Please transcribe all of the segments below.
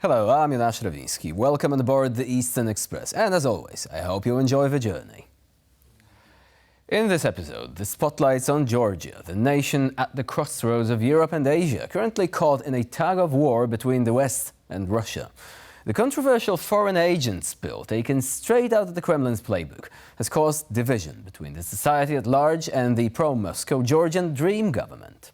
Hello, I'm Yori Odash. Welcome on board the Eastern Express, and as always, I hope you enjoy the journey. In this episode, the spotlight's on Georgia, the nation at the crossroads of Europe and Asia, currently caught in a tug-of-war between the West and Russia. The controversial foreign agents bill, taken straight out of the Kremlin's playbook, has caused division between the society at large and the pro-Moscow Georgian dream government.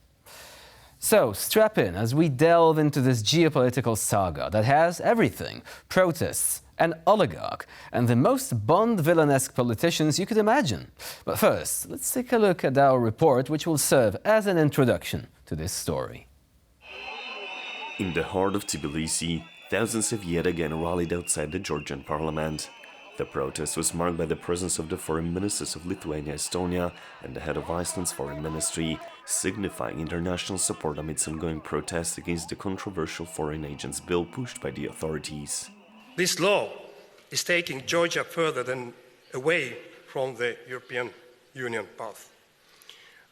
So, strap in as we delve into this geopolitical saga that has everything: protests, an oligarch, and the most Bond villanesque politicians you could imagine. But first, let's take a look at our report, which will serve as an introduction to this story. In the heart of Tbilisi, thousands have yet again rallied outside the Georgian parliament. The protest was marked by the presence of the foreign ministers of Lithuania, Estonia, and the head of Iceland's foreign ministry, signifying international support amidst ongoing protests against the controversial foreign agents bill pushed by the authorities. This law is taking Georgia further than away from the European Union path.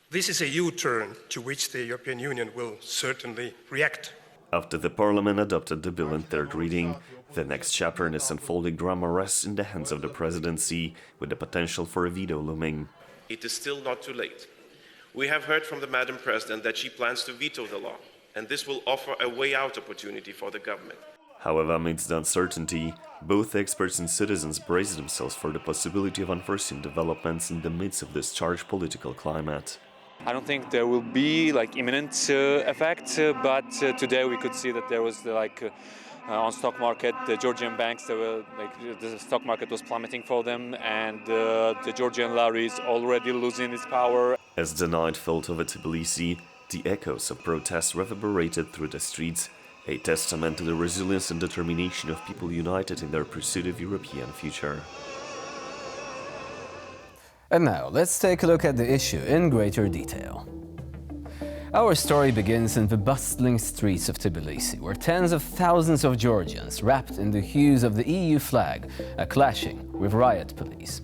This is a U-turn to which the European Union will certainly react. After the parliament adopted the bill in third reading, the next chapter in this unfolding drama rests in the hands of the presidency, with the potential for a veto looming. It is still not too late. We have heard from the Madam President that she plans to veto the law, and this will offer a way-out opportunity for the government. However, amidst the uncertainty, both experts and citizens brace themselves for the possibility of unforeseen developments in the midst of this charged political climate. I don't think there will be imminent effect, but today we could see that there was on stock market, the Georgian banks, the stock market was plummeting for them, and the Georgian lari is already losing its power. As the night fell over Tbilisi, the echoes of protests reverberated through the streets, a testament to the resilience and determination of people united in their pursuit of European future. And now, let's take a look at the issue in greater detail. Our story begins in the bustling streets of Tbilisi, where tens of thousands of Georgians, wrapped in the hues of the EU flag, are clashing with riot police.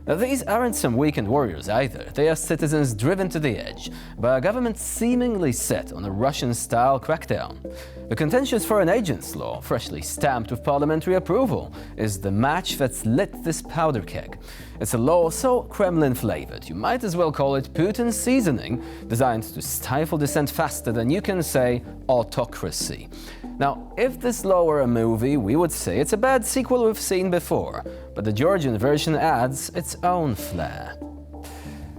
Now, these aren't some weekend warriors either. They are citizens driven to the edge by a government seemingly set on a Russian-style crackdown. The contentious foreign agents law, freshly stamped with parliamentary approval, is the match that's lit this powder keg. It's a law so Kremlin-flavored, you might as well call it Putin's seasoning, designed to stifle dissent faster than you can say autocracy. Now, if this law were a movie, we would say it's a bad sequel we've seen before, but the Georgian version adds its own flair.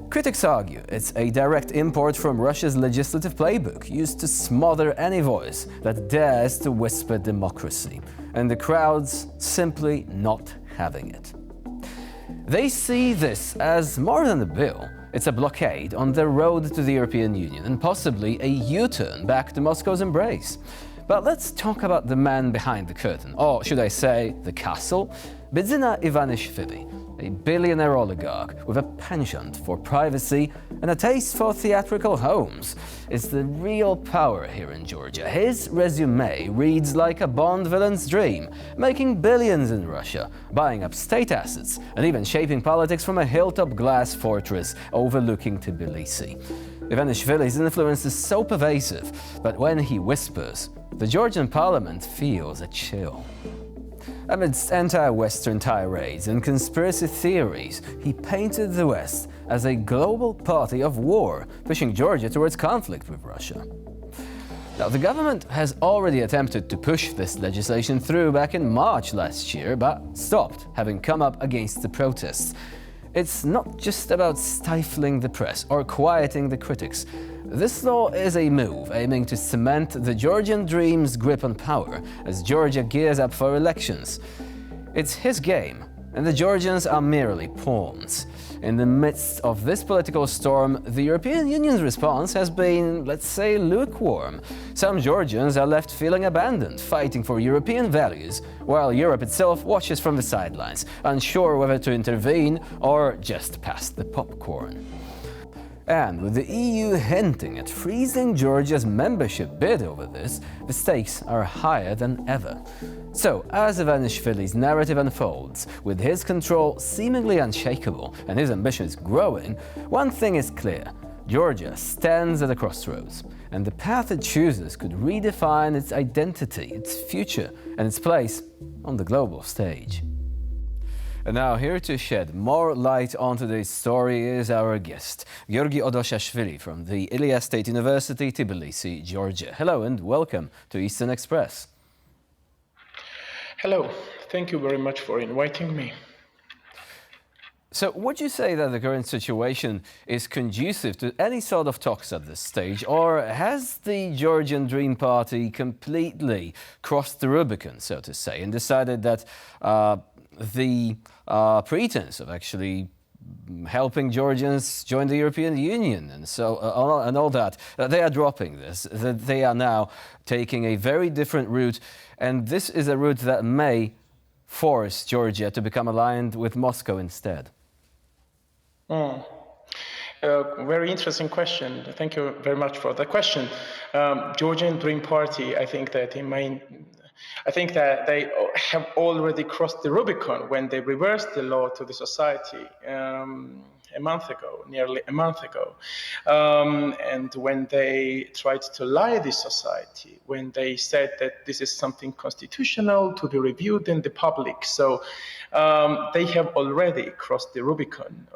Critics argue it's a direct import from Russia's legislative playbook, used to smother any voice that dares to whisper democracy, and the crowds simply not having it. They see this as more than a bill. It's a blockade on the road to the European Union and possibly a U-turn back to Moscow's embrace. But let's talk about the man behind the curtain, or should I say, the castle? Bidzina Ivanishvili, a billionaire oligarch with a penchant for privacy and a taste for theatrical homes, is the real power here in Georgia. His resume reads like a Bond villain's dream, making billions in Russia, buying up state assets, and even shaping politics from a hilltop glass fortress overlooking Tbilisi. Ivanishvili's influence is so pervasive that when he whispers, the Georgian parliament feels a chill. Amidst anti-Western tirades and conspiracy theories, he painted the West as a global party of war, pushing Georgia towards conflict with Russia. Now, the government has already attempted to push this legislation through back in March last year, but stopped, having come up against the protests. It's not just about stifling the press or quieting the critics. This law is a move aiming to cement the Georgian dream's grip on power as Georgia gears up for elections. It's his game, and the Georgians are merely pawns. In the midst of this political storm, the European Union's response has been, let's say, lukewarm. Some Georgians are left feeling abandoned, fighting for European values, while Europe itself watches from the sidelines, unsure whether to intervene or just pass the popcorn. And with the EU hinting at freezing Georgia's membership bid over this, the stakes are higher than ever. So, as Ivanishvili's narrative unfolds, with his control seemingly unshakable and his ambitions growing, one thing is clear: Georgia stands at a crossroads. and the path it chooses could redefine its identity, its future, and its place on the global stage. And now, here to shed more light on today's story is our guest, Yori Odash from the Ilia State University, Tbilisi, Georgia. Hello and welcome to Eastern Express. Hello, thank you very much for inviting me. So, would you say that the current situation is conducive to any sort of talks at this stage, or has the Georgian Dream Party completely crossed the Rubicon, so to say, and decided that the pretense of actually helping Georgians join the European Union and all that, they are dropping this, that they are now taking a very different route, and this is a route that may force Georgia to become aligned with Moscow instead? Very interesting question. Thank you very much for the question. Georgian Dream Party, I think that they have already crossed the Rubicon when they reversed the law to the society nearly a month ago. And when they tried to lie the society, when they said that this is something constitutional to be reviewed in the public. So they have already crossed the Rubicon.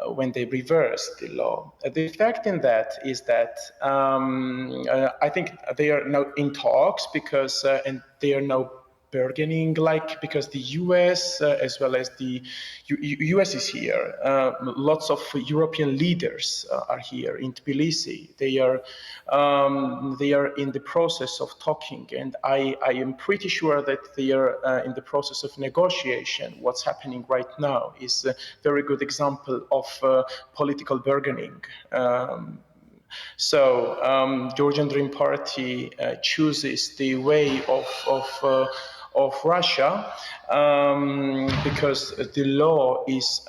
When they reversed the law. The fact in that is that I think they are now in talks because, and they are now bargaining, because the US as well as the US is here. Lots of European leaders are here in Tbilisi. They are in the process of talking, and I am pretty sure that they are in the process of negotiation. What's happening right now is a very good example of political bargaining. So Georgian Dream Party chooses the way of Russia because the law is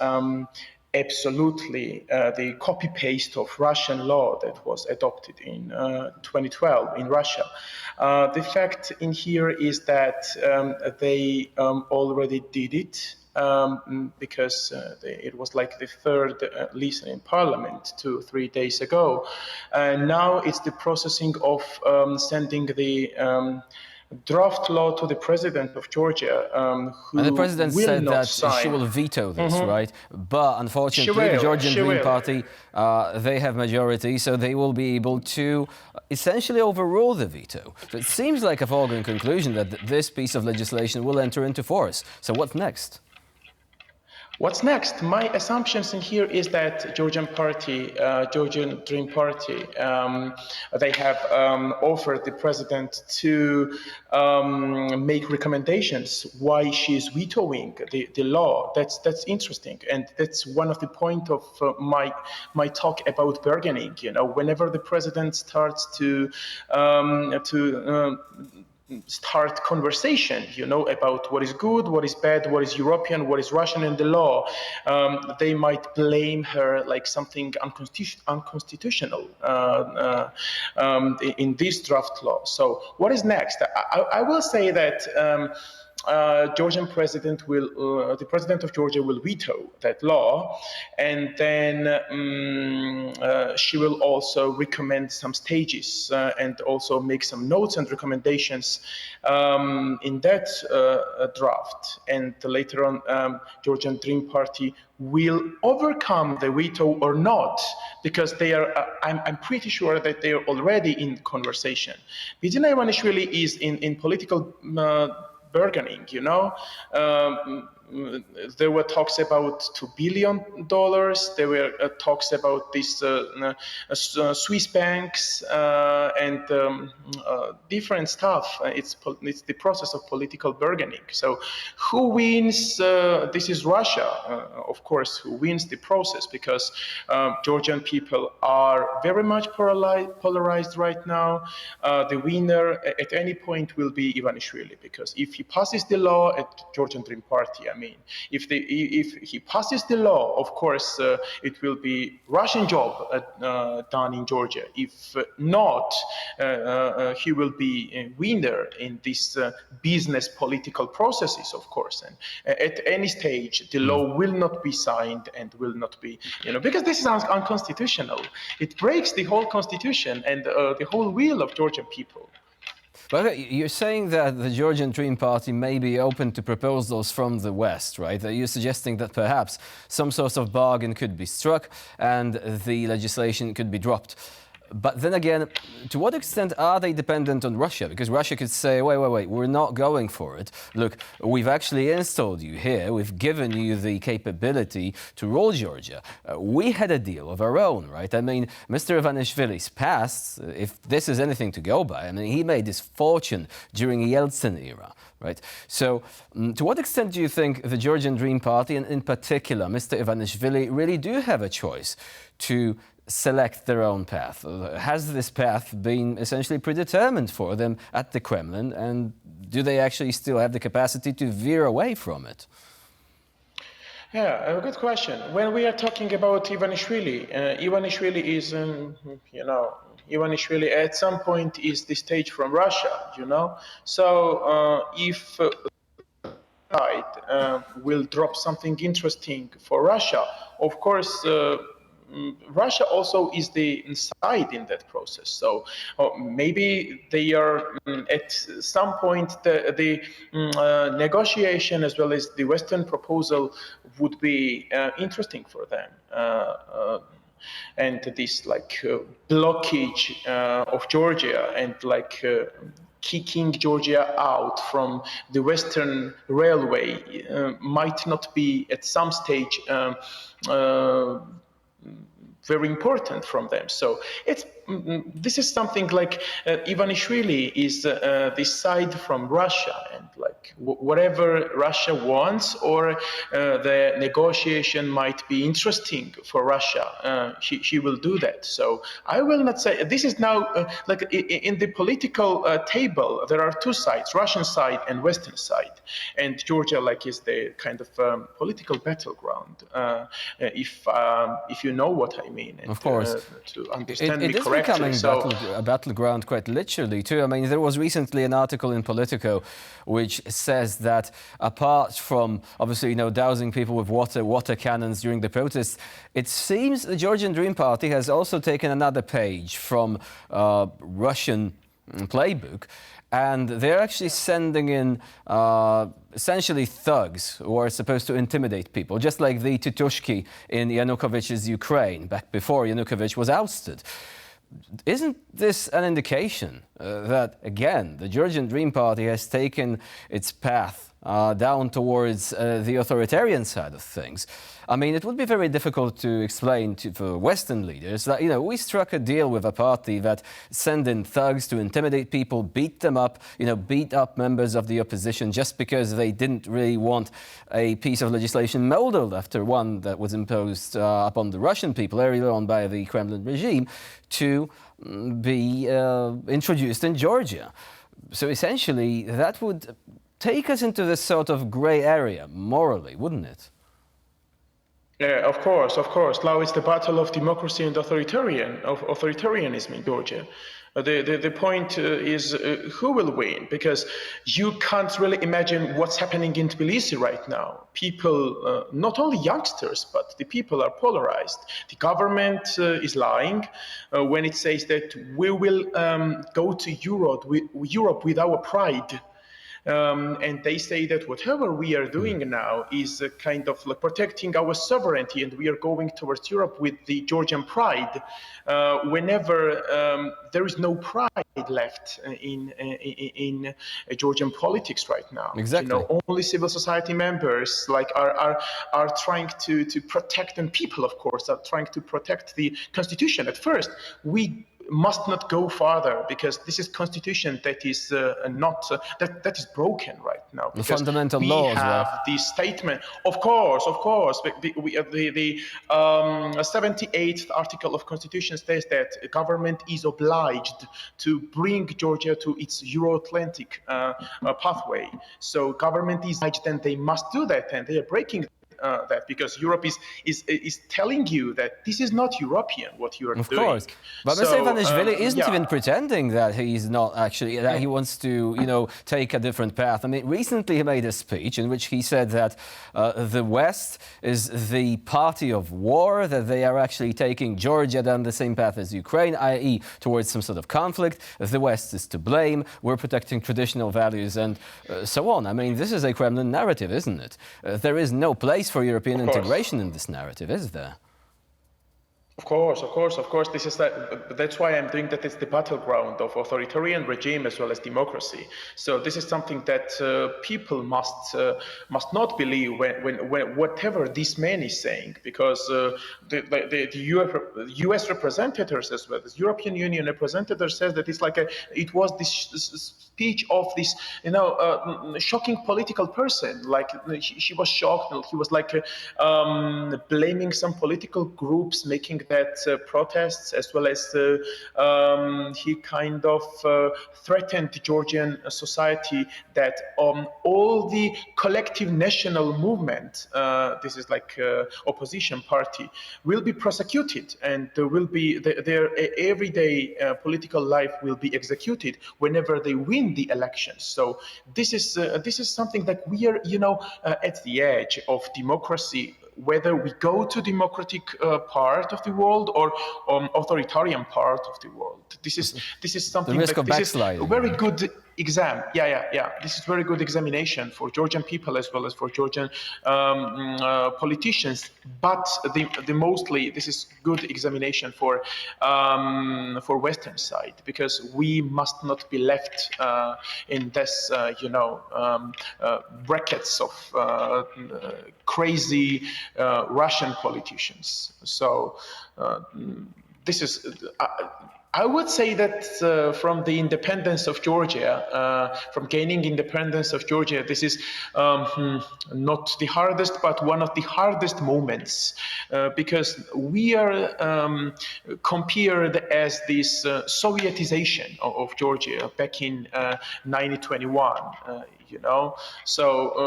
absolutely the copy-paste of Russian law that was adopted in 2012 in Russia. The fact in here is that they already did it. Because it was like the third listen in Parliament 2-3 days ago. And now it's the processing of sending the draft law to the president of Georgia, who and the president will said not that sign. she will veto this, right? But unfortunately, the Georgian Dream Party, they have majority, so they will be able to essentially overrule the veto. So it seems like a foregone conclusion that this piece of legislation will enter into force. So what's next? What's next? My assumptions in here is that Georgian Dream Party, they have offered the president to make recommendations why she is vetoing the law. That's interesting, and that's one of the point of my talk about bargaining. Whenever the president starts to start conversation, about what is good, what is bad, what is European, what is Russian in the law. They might blame her like something unconstitutional in this draft law. So what is next? I will say that Georgian president will, the president of Georgia will veto that law, and then she will also recommend some stages and also make some notes and recommendations in that draft. And later on, Georgian Dream Party will overcome the veto or not, because they are. I'm pretty sure that they are already in conversation. Bidzina Ivanishvili is in political bargaining, there were talks about $2 billion. There were talks about these Swiss banks and different stuff. It's the process of political bargaining. So who wins? This is Russia, of course, who wins the process, because Georgian people are very much polarized right now. The winner at any point will be Ivanishvili, because if he passes the law at Georgian Dream Party, I mean, if he passes the law, of course, it will be Russian job done in Georgia. If not, he will be a winner in this business political processes, of course. And at any stage, the law will not be signed and will not be, because this is unconstitutional. It breaks the whole constitution and the whole will of Georgian people. But okay, you're saying that the Georgian Dream Party may be open to proposals from the West, right? You're suggesting that perhaps some sort of bargain could be struck and the legislation could be dropped. But then again, to what extent are they dependent on Russia? Because Russia could say, wait, we're not going for it. Look, we've actually installed you here. We've given you the capability to rule Georgia. We had a deal of our own, right? I mean, Mr. Ivanishvili's past, if this is anything to go by, I mean, he made his fortune during the Yeltsin era, right? So to what extent do you think the Georgian Dream Party, and in particular Mr. Ivanishvili, really do have a choice to select their own path? Has this path been essentially predetermined for them at the Kremlin, and do they actually still have the capacity to veer away from it? Yeah, a good question. When we are talking about Ivanishvili, Ivanishvili is, Ivanishvili at some point is the stage from Russia, So if will drop something interesting for Russia, of course, Russia also is the side in that process. So maybe they are at some point the negotiation as well as the Western proposal would be interesting for them. And this blockage of Georgia and kicking Georgia out from the Western railway might not be at some stage very important from them. So this is something like Ivanishvili is this side from Russia, and whatever Russia wants or the negotiation might be interesting for Russia, he will do that. So I will not say this is now in the political table. There are two sides: Russian side and Western side, and Georgia is the kind of political battleground. If you know what I mean, and, of course, to understand me it is correctly. becoming a battleground quite literally too. I mean, there was recently an article in Politico which says that apart from obviously dousing people with water cannons during the protests, it seems the Georgian Dream Party has also taken another page from Russian playbook, and they're actually sending in essentially thugs who are supposed to intimidate people, just like the Titushki in Yanukovych's Ukraine back before Yanukovych was ousted. Isn't this an indication that, again, the Georgian Dream Party has taken its path down towards the authoritarian side of things? I mean, it would be very difficult to explain for Western leaders that, we struck a deal with a party that send in thugs to intimidate people, beat them up, beat up members of the opposition just because they didn't really want a piece of legislation modeled after one that was imposed upon the Russian people earlier on by the Kremlin regime to be introduced in Georgia. So essentially, that would take us into this sort of grey area morally, wouldn't it? Yeah, of course. Now it's the battle of democracy and authoritarianism in Georgia. The point is who will win, because you can't really imagine what's happening in Tbilisi right now. People, not only youngsters, but the people are polarized. The government is lying when it says that we will go to Europe with our pride. And they say that whatever we are doing now is kind of protecting our sovereignty, and we are going towards Europe with the Georgian pride. Whenever there is no pride left in Georgian politics right now. Exactly. Only civil society members are trying to protect, and people, of course, are trying to protect the constitution. At first, we must not go farther, because this is constitution that is not that is broken right now. The Because fundamental we laws, have right? this statement, of course, the 78th article of constitution states that a government is obliged to bring Georgia to its Euro-Atlantic pathway. So government is obliged, and they must do that, and they are breaking that, because Europe is telling you that this is not European what you are Of doing. course, but Mr. Ivanishvili isn't even pretending that he's not actually, that he wants to, take a different path. I mean, recently he made a speech in which he said that the West is the party of war, that they are actually taking Georgia down the same path as Ukraine, i.e. towards some sort of conflict. The West is to blame, we're protecting traditional values and so on. I mean, this is a Kremlin narrative, isn't it? There is no place for European integration in this narrative, is there? Of course. This is that's why I'm doing that. It's the battleground of authoritarian regime as well as democracy. So this is something that people must not believe when whatever this man is saying, because the U.S. representatives as well as European Union representatives says that it was this speech of this shocking political person. Like she was shocked. He was blaming some political groups making that protests, as well as he kind of threatened the Georgian society that all the collective national movement, this is opposition party, will be prosecuted, and there will be their everyday political life will be executed whenever they win the elections. So this is something that we are at the edge of democracy, whether we go to democratic part of the world or authoritarian part of the world. This is something the risk of this backsliding. is a very good exam. Yeah. This is very good examination for Georgian people as well as for Georgian politicians. But the mostly this is good examination for Western side, because we must not be left in this brackets of crazy Russian politicians. So this is. I would say that from the independence of Georgia, from gaining independence of Georgia, this is not the hardest, but one of the hardest moments, because we are compared as this Sovietization of Georgia back in 1921. So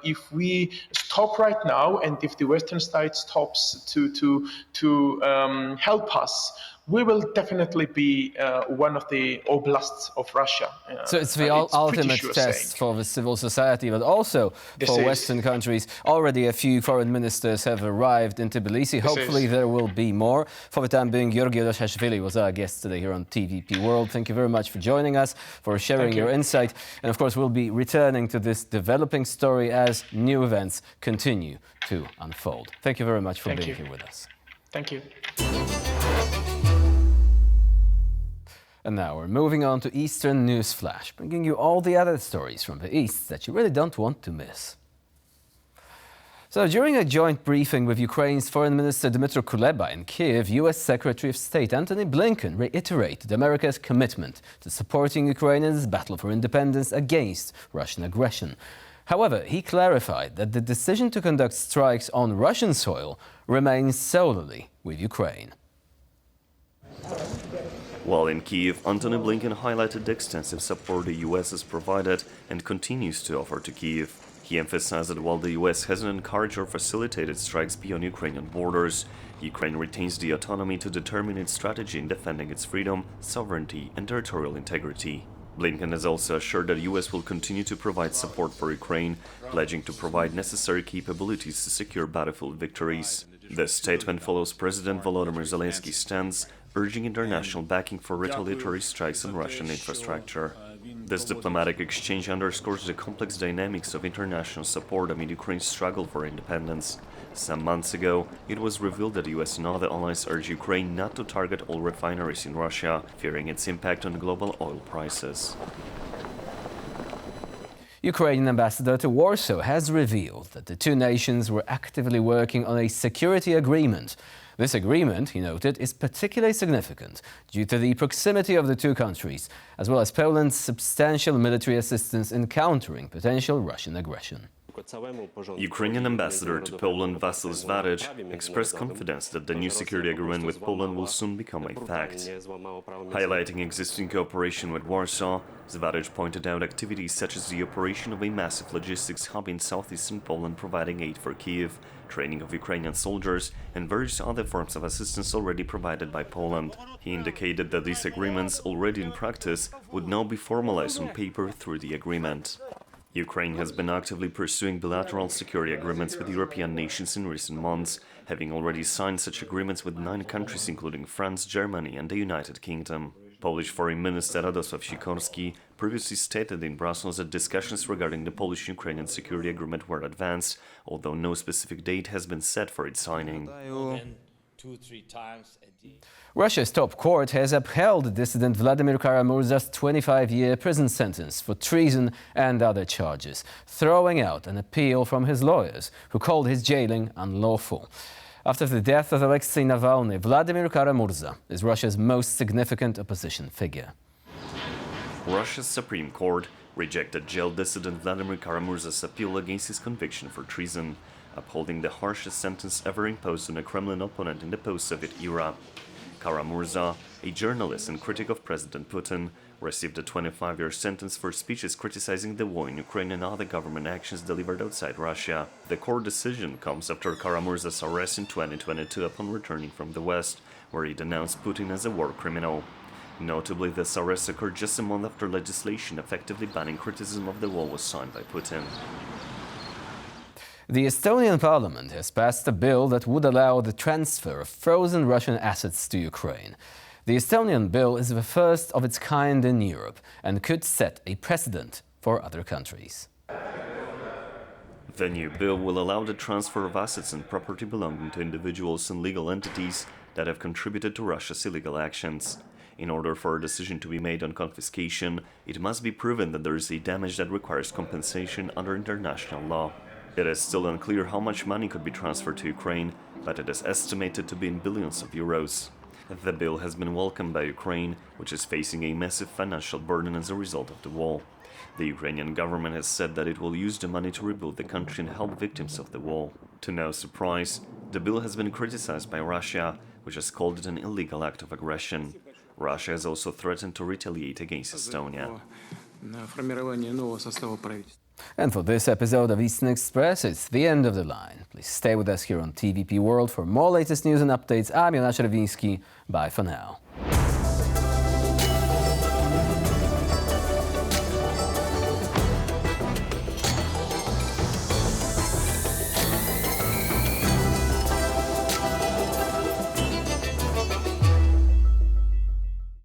if we stop right now, and if the Western side stops to help us, we will definitely be one of the oblasts of Russia. So it's the ultimate test for the civil society, but also for Western countries. Already a few foreign ministers have arrived in Tbilisi. Hopefully there will be more. For the time being, Yori Odash was our guest today here on TVP World. Thank you very much for joining us, for sharing your insight. And of course, we'll be returning to this developing story as new events continue to unfold. Thank you very much for being here with us. Thank you. And now we're moving on to Eastern News Flash, bringing you all the other stories from the East that you really don't want to miss. So during a joint briefing with Ukraine's Foreign Minister Dmytro Kuleba in Kiev, U.S. Secretary of State Antony Blinken reiterated America's commitment to supporting Ukraine in its battle for independence against Russian aggression. However, he clarified that the decision to conduct strikes on Russian soil remains solely with Ukraine. While in Kyiv, Antony Blinken highlighted the extensive support the US has provided and continues to offer to Kyiv. He emphasized that while the US hasn't encouraged or facilitated strikes beyond Ukrainian borders, Ukraine retains the autonomy to determine its strategy in defending its freedom, sovereignty and territorial integrity. Blinken has also assured that the US will continue to provide support for Ukraine, pledging to provide necessary capabilities to secure battlefield victories. The statement follows President Volodymyr Zelensky's stance, urging international backing for retaliatory strikes on Russian infrastructure. This diplomatic exchange underscores the complex dynamics of international support amid Ukraine's struggle for independence. Some months ago, it was revealed that the US and other allies urged Ukraine not to target all refineries in Russia, fearing its impact on global oil prices. Ukrainian ambassador to Warsaw has revealed that the two nations were actively working on a security agreement. This agreement, he noted, is particularly significant due to the proximity of the two countries, as well as Poland's substantial military assistance in countering potential Russian aggression. Ukrainian ambassador to Poland Vasyl Zvarich expressed confidence that the new security agreement with Poland will soon become a fact. Highlighting existing cooperation with Warsaw, Zvarich pointed out activities such as the operation of a massive logistics hub in southeastern Poland providing aid for Kiev, training of Ukrainian soldiers, and various other forms of assistance already provided by Poland. He indicated that these agreements, already in practice, would now be formalized on paper through the agreement. Ukraine has been actively pursuing bilateral security agreements with European nations in recent months, having already signed such agreements with 9 countries including France, Germany and the United Kingdom. Polish Foreign Minister Radosław Sikorski previously stated in Brussels that discussions regarding the Polish-Ukrainian security agreement were advanced, although no specific date has been set for its signing. Russia's top court has upheld dissident Vladimir Kara-Murza's 25-year prison sentence for treason and other charges, throwing out an appeal from his lawyers, who called his jailing unlawful. After the death of Alexei Navalny, Vladimir Kara-Murza is Russia's most significant opposition figure. Russia's Supreme Court rejected jail dissident Vladimir Kara-Murza's appeal against his conviction for treason, upholding the harshest sentence ever imposed on a Kremlin opponent in the post-Soviet era. Kara-Murza, a journalist and critic of President Putin, received a 25-year sentence for speeches criticizing the war in Ukraine and other government actions delivered outside Russia. The court decision comes after Kara-Murza's arrest in 2022 upon returning from the West, where he denounced Putin as a war criminal. Notably, this arrest occurred just a month after legislation effectively banning criticism of the war was signed by Putin. The Estonian parliament has passed a bill that would allow the transfer of frozen Russian assets to Ukraine. The Estonian bill is the first of its kind in Europe and could set a precedent for other countries. The new bill will allow the transfer of assets and property belonging to individuals and legal entities that have contributed to Russia's illegal actions. In order for a decision to be made on confiscation, it must be proven that there is a damage that requires compensation under international law. It is still unclear how much money could be transferred to Ukraine, but it is estimated to be in billions of euros. The bill has been welcomed by Ukraine, which is facing a massive financial burden as a result of the war. The Ukrainian government has said that it will use the money to rebuild the country and help victims of the war. To no surprise, the bill has been criticized by Russia, which has called it an illegal act of aggression. Russia has also threatened to retaliate against Estonia. And for this episode of Eastern Express, it's the end of the line. Please stay with us here on TVP World for more latest news and updates. I'm Jonasz Rewiński. Bye for now.